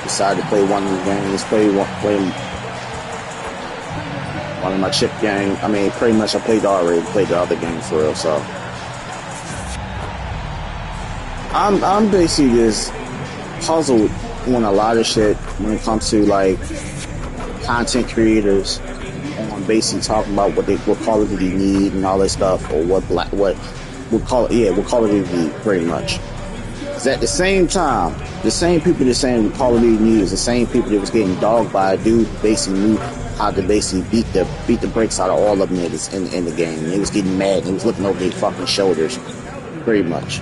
decided to play one of the games, play one of my chip games. I mean, pretty much I played the other game for real. So I'm basically just puzzled on a lot of shit when it comes to like content creators on basically talking about what Call of Duty need and all that stuff, or what Call of Duty need, pretty much. Because at the same time, the same people that saying what Call of Duty need is the same people that was getting dogged by a dude who basically knew how to basically beat the brakes out of all of them niggas in the game. And they was getting mad and they was looking over their fucking shoulders, pretty much.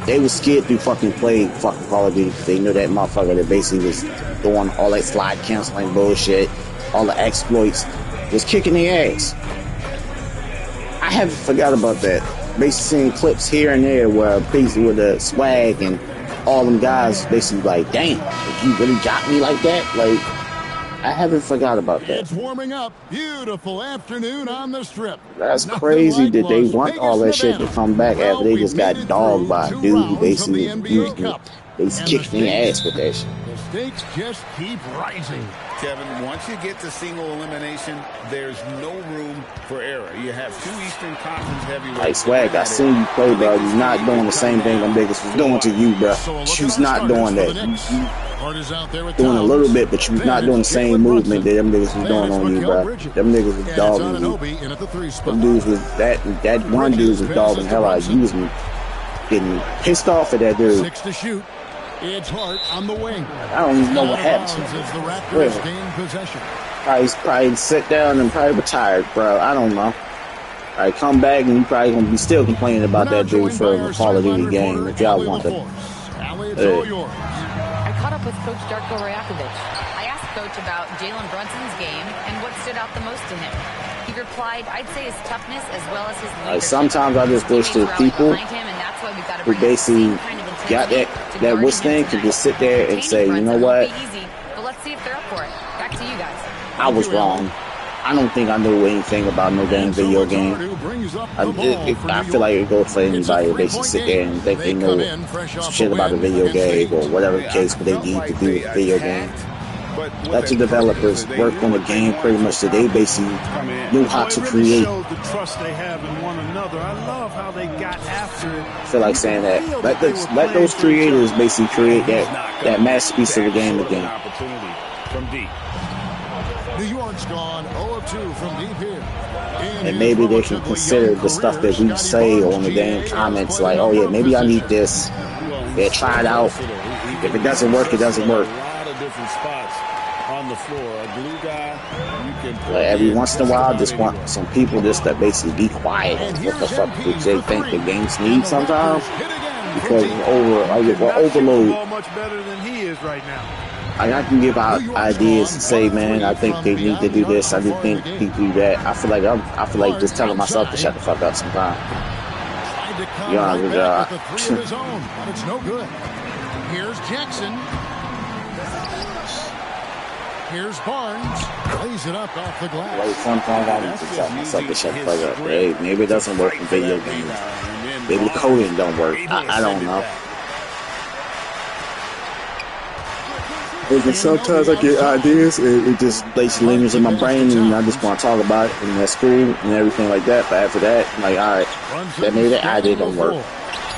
They was scared to fucking play fucking Call of Duty because they knew that motherfucker that basically was doing all that slide canceling bullshit, all the exploits, was kicking their ass. I haven't forgot about that. Basically seeing clips here and there where basically with the swag and all them guys basically like, damn, if you really got me like that, like, I haven't forgot about that. It's warming up. Beautiful afternoon on the strip. That's crazy that they want all that shit to come back after they just got dogged by a dude who basically they kicked their ass with that shit. The stakes just keep rising. Kevin, once you get to single elimination, there's no room for error. You have two Eastern Conference heavyweights. Like Swag, I seen you play, bro. You're not doing the same thing them niggas was doing to you, bro. She's not doing that. You doing a little bit, but you're not doing the same movement that them niggas was doing on you, bro. Them niggas was dogging you. Them dudes was that one dude was dogging the hell out of you. Was getting pissed off at that dude. 6 to shoot. It's Hart on the wing. I don't even know what happened. As the Raptors gain possession. Probably sit down and probably retired, bro. I don't know. Alright, come back and you probably gonna be still complaining about that dude for the Call of Duty game if y'all want to. I caught up with Coach Darko Rajakovic. I asked Coach about Jalen Brunson's game and what stood out the most to him. He replied, I'd say his toughness as well as his leadership. Sometimes I just wish that people who basically got that wish thing could just sit there and say, you know what? But let's see if they're up for it. Back to you guys. I was wrong. I don't think I knew anything about no damn video game. I feel like it goes for anybody to basically sit there and think they know some shit about a video game or whatever the case, what they need to do with a video game. Let the developers work on the game pretty much so they basically know how to create. I feel like saying that. Let those creators basically create that masterpiece of the game again. New York's gone 0-2 from deep here. And maybe they can consider the stuff that we say on the damn comments, like, oh yeah, maybe I need this. Yeah, try it out. If it doesn't work, it doesn't work. Like every once in a while, I just want some people just to basically be quiet. What the fuck do they think the games need sometimes? Because we're overloaded. Much better than he is right now. I can give out ideas and say, man, I think they need to do this. I just think they do that. I feel like just telling myself to shut the fuck up sometimes. Yeah, it's no good. Here's Jackson. Here's Barnes. Plays it up off the glass. Like sometimes I need to tell myself to shut the fuck up. Hey, maybe it doesn't work in video games. Maybe the coding don't work. I don't know. Because sometimes I get ideas and it just basically lingers in my brain and I just want to talk about it and that's cool and everything like that. But after that, I'm like, all right, that maybe that idea don't work.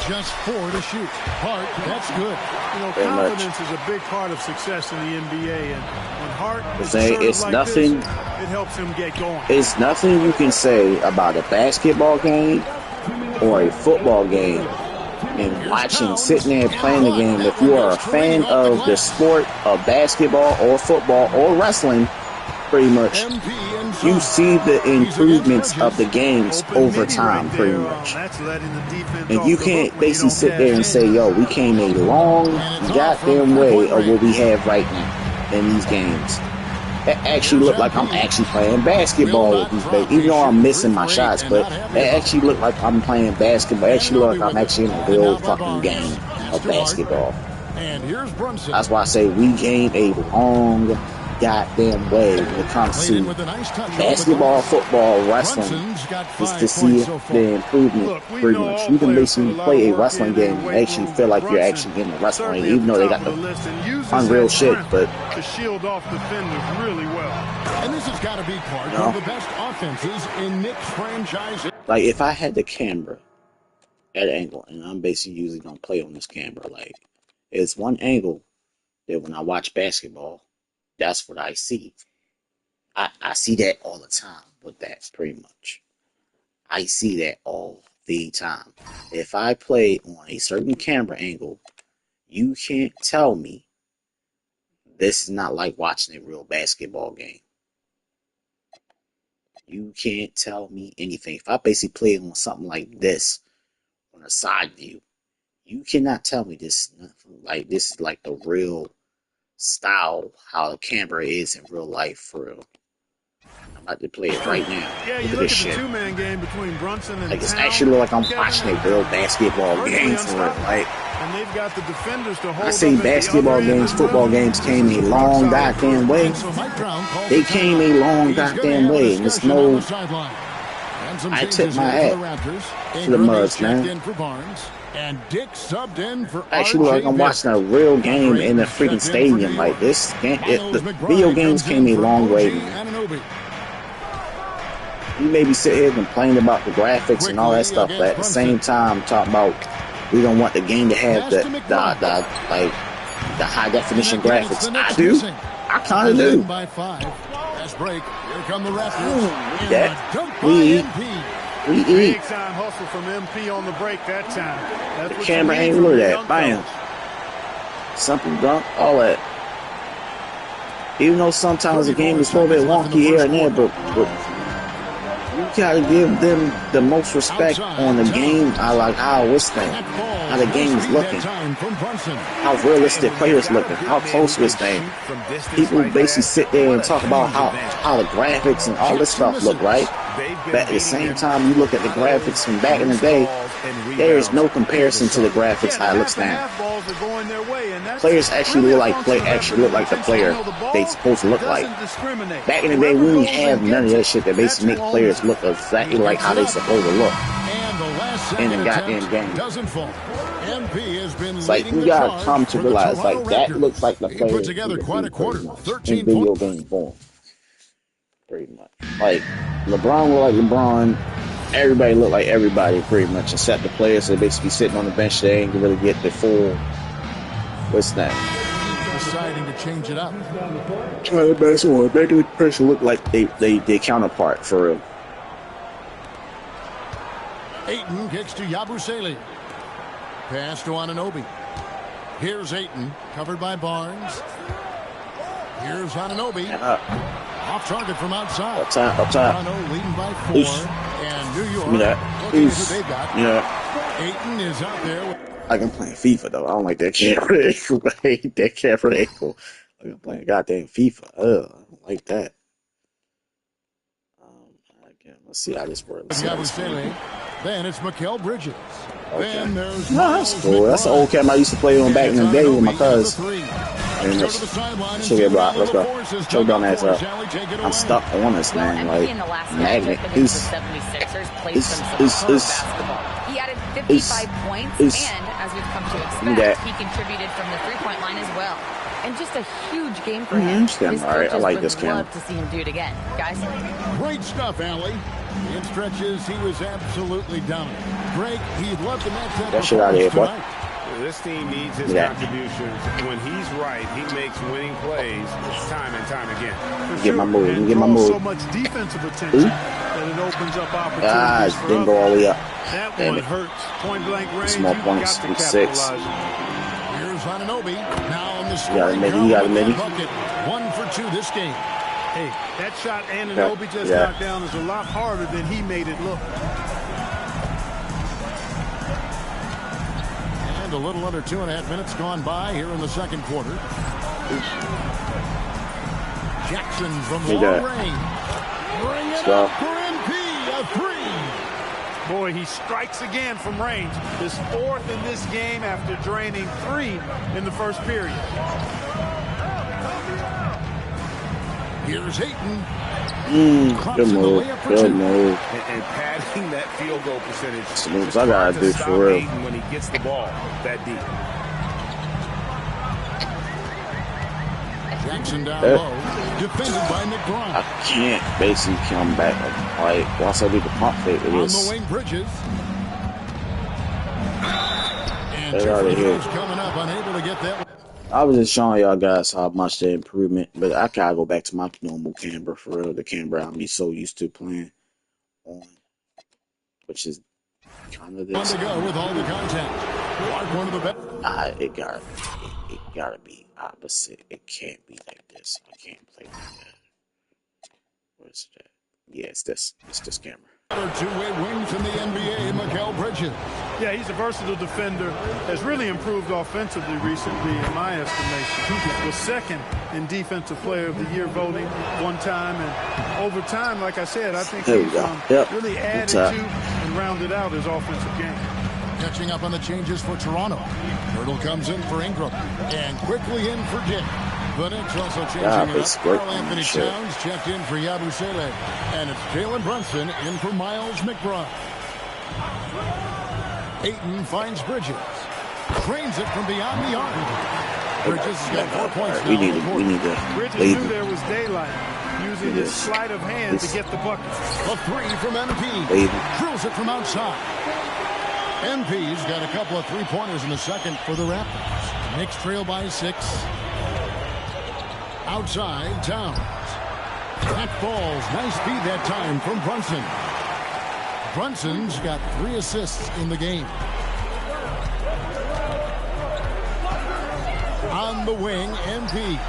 Just 4 to shoot. Hart, that's good. You know, confidence is a big part of success in the NBA, and when Hart it's nothing. It helps him get going. It's nothing you can say about a basketball game or a football game. And watching, sitting there playing the game, if you are a fan of the sport of basketball or football or wrestling, pretty much, you see the improvements of the games over time, pretty much. And you can't basically sit there and say, yo, we came a long goddamn way of what we have right now in these games. It actually looked like I'm actually playing basketball with these babies, even though I'm missing my shots, but it actually looked like I'm playing basketball. It actually looked like I'm actually in a real fucking game of basketball. That's why I say we came a long goddamn way when it comes to basketball, football, wrestling. Just to see the improvement pretty much. You can basically play a wrestling game and actually feel like you're actually in the wrestling game, even though they got the unreal shit, but to shield off defenders really well. And this has got to be part of the best offenses in Knicks franchise. Like if I had the camera at an angle, and I'm basically usually gonna play on this camera, like it's one angle that when I watch basketball, that's what I see. I see that all the time with that, pretty much. I see that all the time. If I play on a certain camera angle, you can't tell me this is not like watching a real basketball game. You can't tell me anything. If I basically play on something like this, on a side view, you cannot tell me this is like the real style, how the camera is in real life for real. I'm about to play it right now. Yeah, you look at the two-man game between Brunson and like it's actually look like I'm watching a real basketball game for real. Like, and they've got the defenders to hold. I say basketball games, football games came a long goddamn way. They came a long goddamn way, and there's no. I tip my hat to the Muds, man. And Dick subbed in for actually like I'm watching a real game in a freaking stadium. Like this game, the video games came a long way, man. You maybe sit here complaining about the graphics and all that stuff, but at the same time talk about we don't want the game to have the high definition graphics. I do. I kind of do. We eat. Big time hustle from MP on the break that time. That's the camera angle of that. Bam. Something dunk. All that. Even though sometimes the game is a little bit wonky here and there, but you gotta give them the most respect on the game. I like how the game is looking, how realistic players looking, how close this thing. People basically sit there and talk about how the graphics and all this stuff look, right? But at the same time, you look at the graphics from back in the day, there is no comparison to the graphics how it looks now. Players actually look like the player they supposed to look like. Back in the day, we didn't have none of that shit that basically make players look exactly like how they supposed to look in the goddamn game. It's like you gotta come to realize like that looks like the player put together quite a quarter. In video game form. Pretty much. Like LeBron look like LeBron. Everybody look like everybody pretty much, except the players that basically sitting on the bench. They ain't really get the full. What's that? Deciding to change it up. Try the best one. Making the person look like they counterpart for real. Ayton kicks to Yabusele. Pass to Anunoby. Here's Ayton, covered by Barnes. Here's Anunoby. Off target from outside. Up top. Leading by 4. And New York. Looking at who they got. Yeah. Ayton is out there. Like I'm playing FIFA though. I don't like that camera angle. I hate that camera angle. Like I'm playing goddamn FIFA. Ugh, I don't like that. Again, let's see how this works. Then it's Mikal Bridges. Okay. Then there's that's cool. That's an old camera I used to play on back in the day with my cousin. Check it out. Let's go. Choke down ass up. I'm stuck on this, man. Like, magnet. He added 55 points, and as we've come to expect, he contributed from the three-point line as well. And just a huge game for him. All right, I like this camera. Love to see him do it again, guys. Great stuff, Allie. In stretches, he was absolutely dominant. Greg, he'd love to match that shit out of here, boy. This team needs his contributions. When he's right, he makes winning plays time and time again. Get my move. Get my move. So much defensive attention that it opens up opportunities. Didn't go all the way up. That one hurts. Point blank range. Small points. 6. Here's Anunoby. Now on the scoring. You got a midi. 1 for 2 this game. Hey, that shot Anunoby just knocked down is a lot harder than he made it look. A little under 2.5 minutes gone by here in the second quarter. Jackson from long range. Bring it up for MP, a 3. Boy, he strikes again from range. His 4th in this game after draining 3 in the first period. Here's Ayton. Good move. Good move. And padding that field goal percentage. That's the moves I gotta do for real. When he gets the ball that deep. Jackson down low, defended by McBride. I can't basically come back. Like, once I do the pump fake, it On is. the wing, Bridges. And They already here. coming up, unable to get that. I was just showing y'all guys how much the improvement, but I gotta go back to my normal camera for real. The camera I'm so used to playing on, which is kind of this. On to go with all the contact. Clark, one of the best. It gotta be opposite. It can't be like this. I can't play like that. What is that? Yeah, it's this. It's this camera. Two-way wings in the NBA, Mikal Bridges. Yeah, he's a versatile defender. Has really improved offensively recently, in my estimation. Was second in Defensive Player of the Year voting one time, and over time, like I said, I think he's really added to and rounded out his offensive game. Catching up on the changes for Toronto. Hurdle comes in for Ingram, and quickly in for Dick. The Knicks also changing it up. Karl Anthony Towns checked in for Yabusele. And it's Jalen Brunson in for Miles McBride. Ayton finds Bridges. Drains it from beyond the arc. Bridges has got 4 points now. We need to Bridges leave. knew there was daylight, using his sleight of hand to get the bucket. A three from MP. Drills it from outside. MP's got a couple of three-pointers in the second for the Raptors. Knicks trail by 6. Outside, Towns. That falls. Nice speed that time from Brunson. Brunson's got 3 assists in the game. On the wing, MP.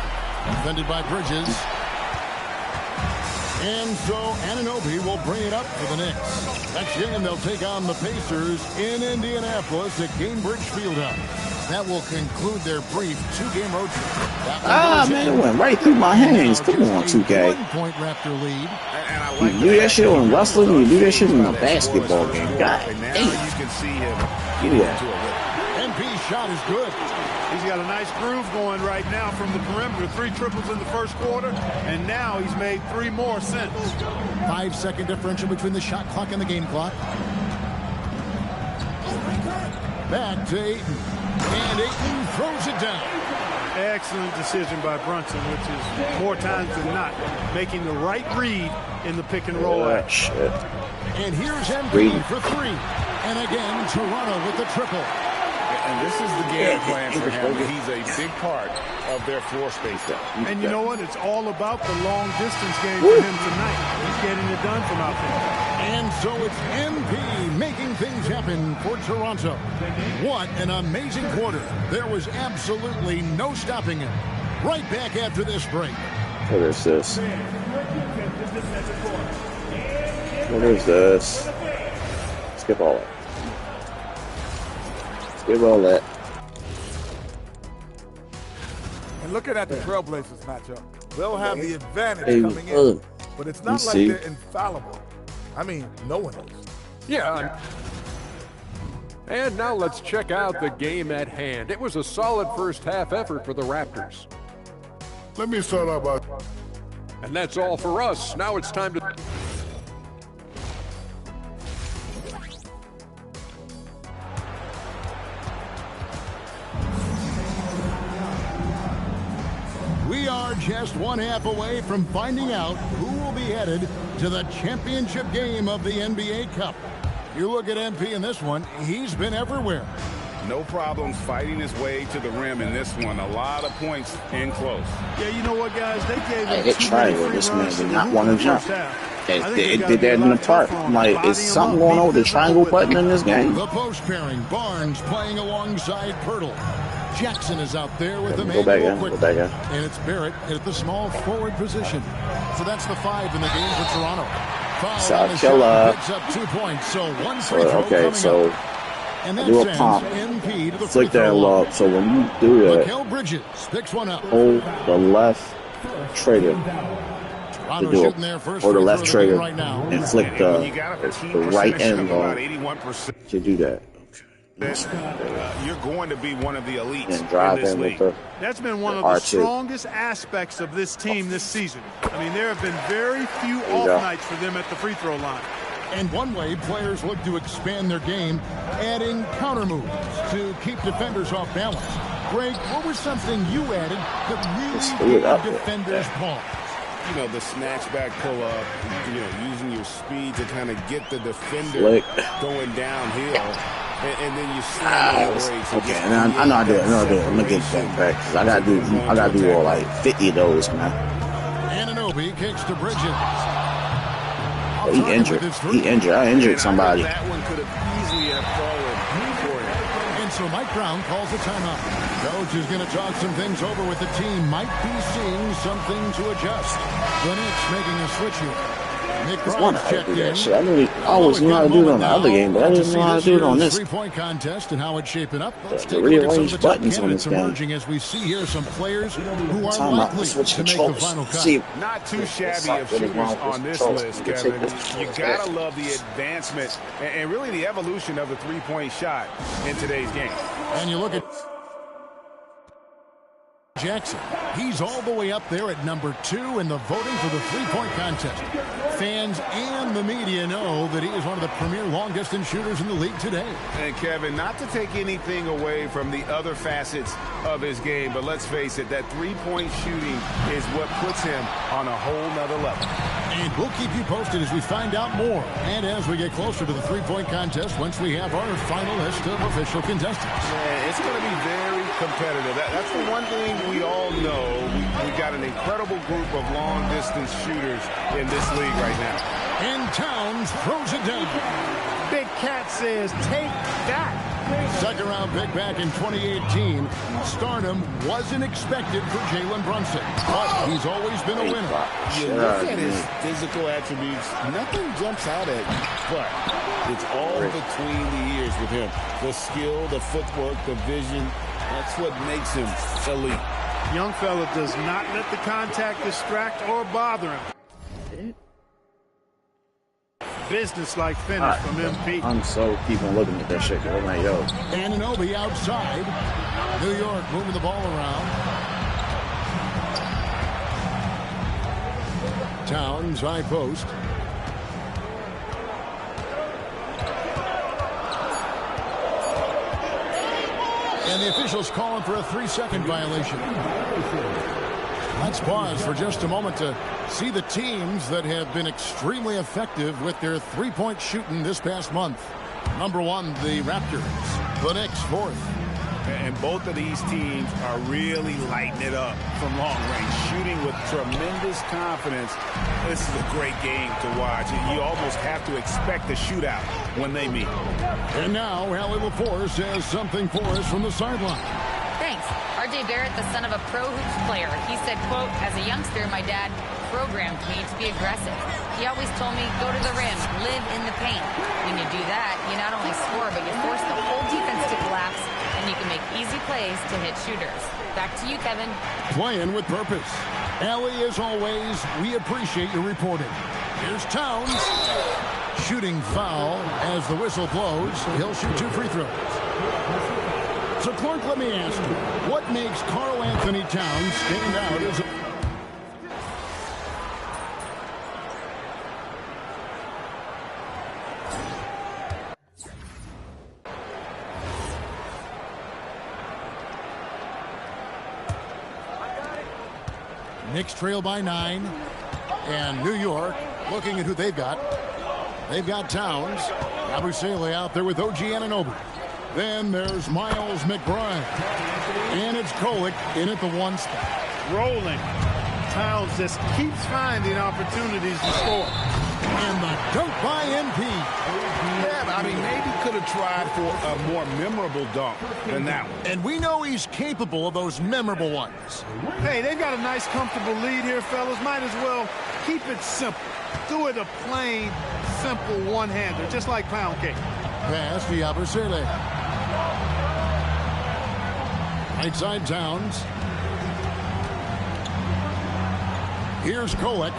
Defended by Bridges. And so Anunoby will bring it up for the Knicks. Next game, they'll take on the Pacers in Indianapolis at Gainbridge Fieldhouse. That will conclude their brief 2-game road trip. Man, it went right through my hands. Come on, 2K. 1-point Raptor lead. You do that shit in wrestling, you do that shit in a basketball game. God damn. You can see him. MP's shot is good. He's got a nice groove going right now from the perimeter. 3 triples in the first quarter, and now he's made 3 more since. 5-second differential between the shot clock and the game clock. Back to Ayton. And Ayton throws it down. Excellent decision by Brunson, which is more times than not making the right read in the pick and roll action. And here's MP for 3. And again, Toronto with the triple. And this is the game plan for him. He's a big part of their floor space. And you know what? It's all about the long distance game for him tonight. He's getting it done from out there. And so it's MP making things happen for Toronto. What an amazing quarter. There was absolutely no stopping him. Right back after this break. What is this? What is this? Skip all that. Skip all that. And looking at the Trailblazers matchup, they'll have the advantage coming in. But it's not like they're infallible. I mean, no one is. Yeah. And now let's check out the game at hand. It was a solid first half effort for the Raptors. Let me start out by... And that's all for us. Now it's time to... We are just 1 half away from finding out who will be headed to the championship game of the NBA Cup. You look at MP in this one, he's been everywhere. No problems fighting his way to the rim in this one. A lot of points in close. Yeah, you know what, guys? They gave him hit triangle. This man did not want to jump. It did that in the park. I'm like, is something going on with the triangle button in this game? The post pairing, Barnes playing alongside Pirtle. Jackson is out there with the man. Go back in. And it's Barrett at the small forward position. So that's the 5 in the game for Toronto. Foul Shot killer. Picks up 2 points. So 1 free throw okay, so and do a pump. Flick that lob. So when you do that, Mikal Bridges picks one up. hold the left trigger to do it, or the left trigger, and flick the right analog to do that. Okay. You're going to be one of the elites drive in this in league. with That's been one of the strongest aspects of this team this season. I mean, there have been very few off nights for them at the free throw line. And one way players look to expand their game, adding counter moves to keep defenders off balance. Greg, what was something you added that really gave defenders pause? You know, the snatch back pull up, you know, using your speed to kind of get the defender going downhill. And then you slam the brakes. Okay, and I know I do it. I'm gonna get that back because I gotta do all like 50 of those, man. Anunoby kicks to Bridges. He injured. I injured somebody. That one could have easily have fallen for him. And so Mike Brown calls a timeout. Coach is going to talk some things over with the team. Might be seeing something to adjust. The Knicks making a switch here. I want to do that shit. I always knew how to do it on the other game, but I didn't know how to do it on this. Three-point contest and how it's shaping up. Let's take a look look at some of the top buttons on this candidates emerging as we see here some players who are likely to make the final cut. Not too shabby of shooters on this list, Kevin. You gotta love the advancement and really the evolution of the three-point shot in today's game. And you look at Jackson. He's all the way up there at number 2 in the voting for the three-point contest. Fans and the media know that he is one of the premier long-distance shooters in the league today. And Kevin, not to take anything away from the other facets of his game, but let's face it, that three-point shooting is what puts him on a whole nother level. And we'll keep you posted as we find out more and as we get closer to the three-point contest once we have our final list of official contestants. Yeah, it's going to be very competitive. That's the one thing we all know. We've got an incredible group of long-distance shooters in this league right now. And Towns throws it down. Big Cat says, take that. Second round pick back in 2018. Stardom wasn't expected for Jalen Brunson, but he's always been a winner. You look at his physical attributes, nothing jumps out at you, but it's all between the ears with him. The skill, the footwork, the vision, that's what makes him elite. Young fella does not let the contact distract or bother him. Business-like finish from MP. I'm so keeping looking at that shit. I'm like, yo. Anunoby outside. New York moving the ball around. Towns high post. And the officials calling for a 3-second violation. Let's pause for just a moment to see the teams that have been extremely effective with their three-point shooting this past month. Number 1, the Raptors. The Knicks, 4th. And both of these teams are really lighting it up from long range, shooting with tremendous confidence. This is a great game to watch. You almost have to expect a shootout when they meet. And now, Allie LaForce has something for us from the sideline. Thanks. R.J. Barrett, the son of a pro hoops player. He said, quote, as a youngster, my dad programmed me to be aggressive. He always told me, go to the rim, live in the paint. When you do that, you not only score, but you force the whole defense to collapse, and you can make easy plays to hit shooters. Back to you, Kevin. Playing with purpose. Allie, as always, we appreciate your reporting. Here's Towns. Shooting foul as the whistle blows. He'll shoot 2 free throws. So, Clark, let me ask you, what makes Karl Anthony Towns stand out as a... Knicks trail by 9, and New York looking at who they've got. They've got Towns. Yabusele out there with OG Anunoby. Then there's Miles McBride. And it's Kolek in at the 1 spot. Rolling. Towns just keeps finding opportunities to score. And the dunk by MP. Yeah, I mean, maybe could have tried for a more memorable dunk than that one. And we know he's capable of those memorable ones. Hey, they've got a nice, comfortable lead here, fellas. Might as well keep it simple. Do it a plain, simple one-hander, just like pound cake. Pass to Yabusele. Right side Towns. Here's Kolek.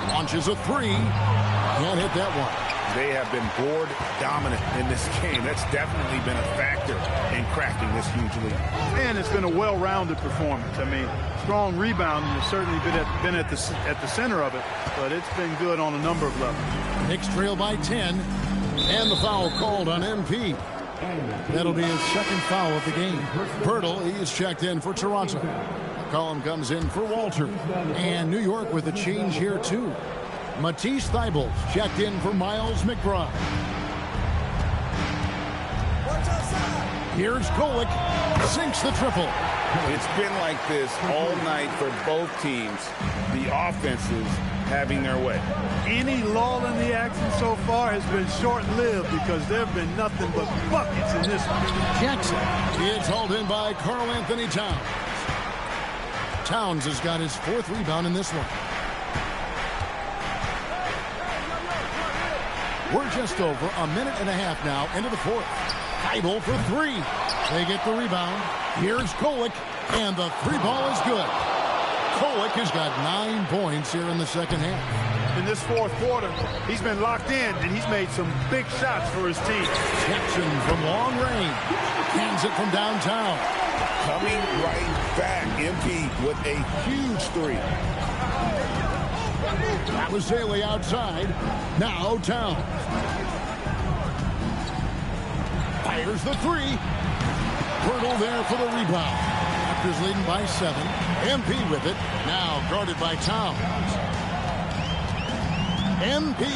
Launches a 3. Can't hit that one. They have been board dominant in this game. That's definitely been a factor in cracking this huge lead. And it's been a well-rounded performance. I mean, strong rebounding has certainly been at the center of it, but it's been good on a number of levels. Knicks trail by 10, and the foul called on MP. That'll be his second foul of the game. Pirtle, he is checked in for Toronto. McCollum comes in for Walter. And New York with a change here, too. Matisse Thybulle checked in for Miles McBride. Here's Golick, sinks the triple. It's been like this all night for both teams. The offenses having their way. Any lull in the action so far has been short-lived because there have been nothing but buckets in this one. Jackson is hauled in by Karl Anthony Towns. Towns has got his fourth rebound in this one. We're just over a minute and a half now into the fourth. Thybulle for three. They get the rebound. Here's Golick, and the three ball is good. Golick has got 9 points here in the second half. In this fourth quarter, he's been locked in, and he's made some big shots for his team. Jackson from long range. Hands it from downtown. Coming right back. MP with a huge three. That was Haley outside. Now Towns. Fires the three. Pirtle there for the rebound. Raptors leading by 7. MP with it. Now guarded by Towns. MP.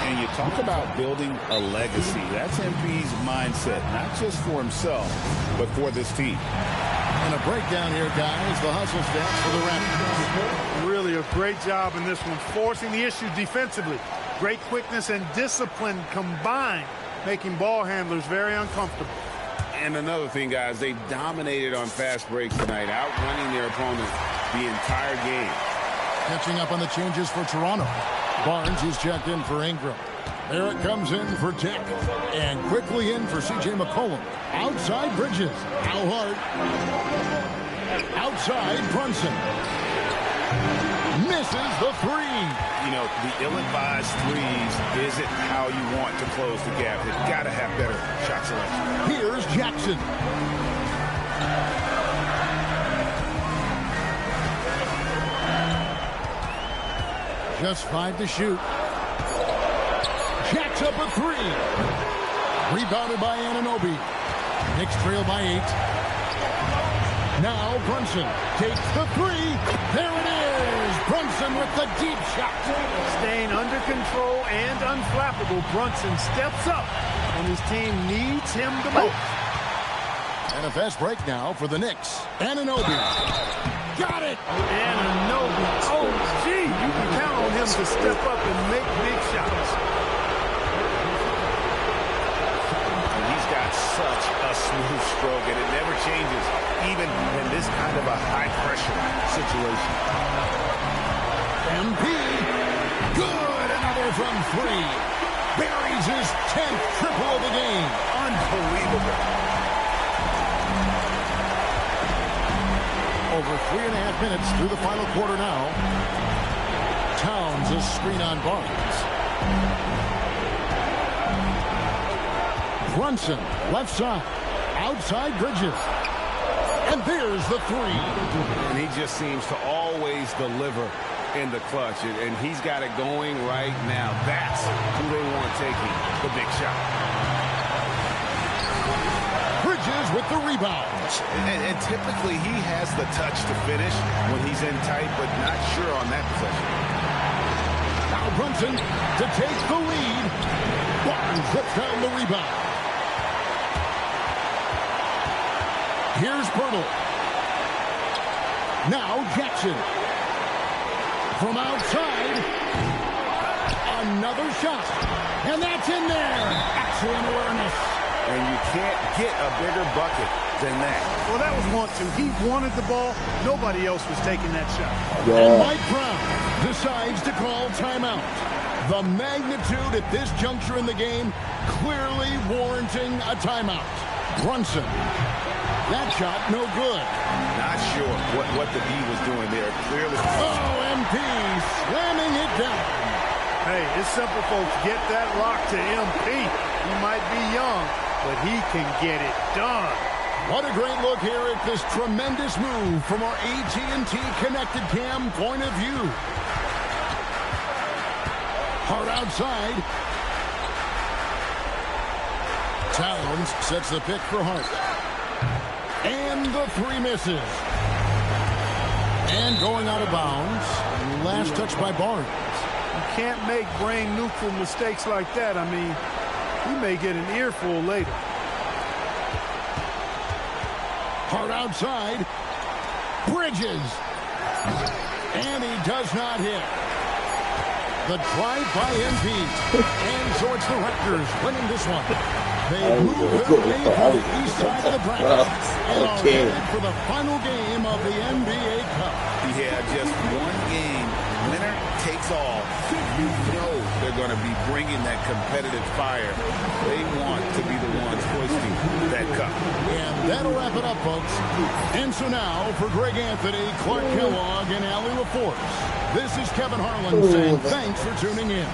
And you talk about building a legacy. That's MP's mindset, not just for himself, but for this team. And a breakdown here, guys. The hustle stats for the Raptors. Really a great job in this one, forcing the issue defensively. Great quickness and discipline combined, making ball handlers very uncomfortable. And another thing, guys, they've dominated on fast breaks tonight, outrunning their opponent the entire game. Catching up on the changes for Toronto. Barnes is checked in for Ingram. Barrett comes in for Tech. And quickly in for C.J. McCollum. Outside Bridges. Al Hart. Outside Brunson. Misses the three. You know, the ill-advised threes isn't how you want to close the gap. They've got to have better shot selection. Here's Jackson. Just 5 to shoot. Jacks up a three. Rebounded by Anunoby. Knicks trail by 8. Now Brunson takes the three. There it is. Brunson with the deep shot. Staying under control and unflappable, Brunson steps up when his team needs him the most. And a fast break now for the Knicks. Anunoby. Got it. Anunoby. Oh, gee. You can count on him to step up and make big shots. And he's got such a smooth stroke, and it never changes, even in this kind of a high-pressure situation. MP. Good. Another from 3. Buries his 10th triple of the game. Unbelievable. Over 3.5 minutes through the final quarter now. Towns a screen on Barnes. Brunson, left side. Outside Bridges. And there's the three. And he just seems to always deliver in the clutch. And he's got it going right now. That's who they want taking the big shot. Bridges with the rebound. And typically he has the touch to finish when he's in tight, but not sure on that possession. Now Brunson to take the lead. Barnes puts down the rebound. Here's Pirtle. Now Jackson. From outside. Another shot. And that's in there. Excellent awareness. And you can't get a bigger bucket than that. Well, that was want to. He wanted the ball. Nobody else was taking that shot. Yeah. And Mike Brown decides to call timeout. The magnitude at this juncture in the game clearly warranting a timeout. Brunson. That shot, no good. Not sure what the D was doing there. Clearly. Oh, MP slamming it down. Hey, it's simple, folks. Get that rock to MP. He might be young, but he can get it done. What a great look here at this tremendous move from our AT&T Connected Cam point of view. Hard outside. Towns sets the pick for Hart. And the three misses. And going out of bounds. Last touch by Barnes. You can't make brain-neutral mistakes like that. I mean, he may get an earful later. Hard outside. Bridges. And he does not hit. The drive by MP. And so it's the Raptors winning this one. They move their way from the east side of the bracket and are headed for the final game of the NBA Cup. Yeah, just one game. Winner takes all. You know they're going to be bringing that competitive fire. They want to be the ones hoisting that cup. And that'll wrap it up, folks. And so now, for Greg Anthony, Clark Kellogg, and Allie LaForce, this is Kevin Harlan saying thanks for tuning in.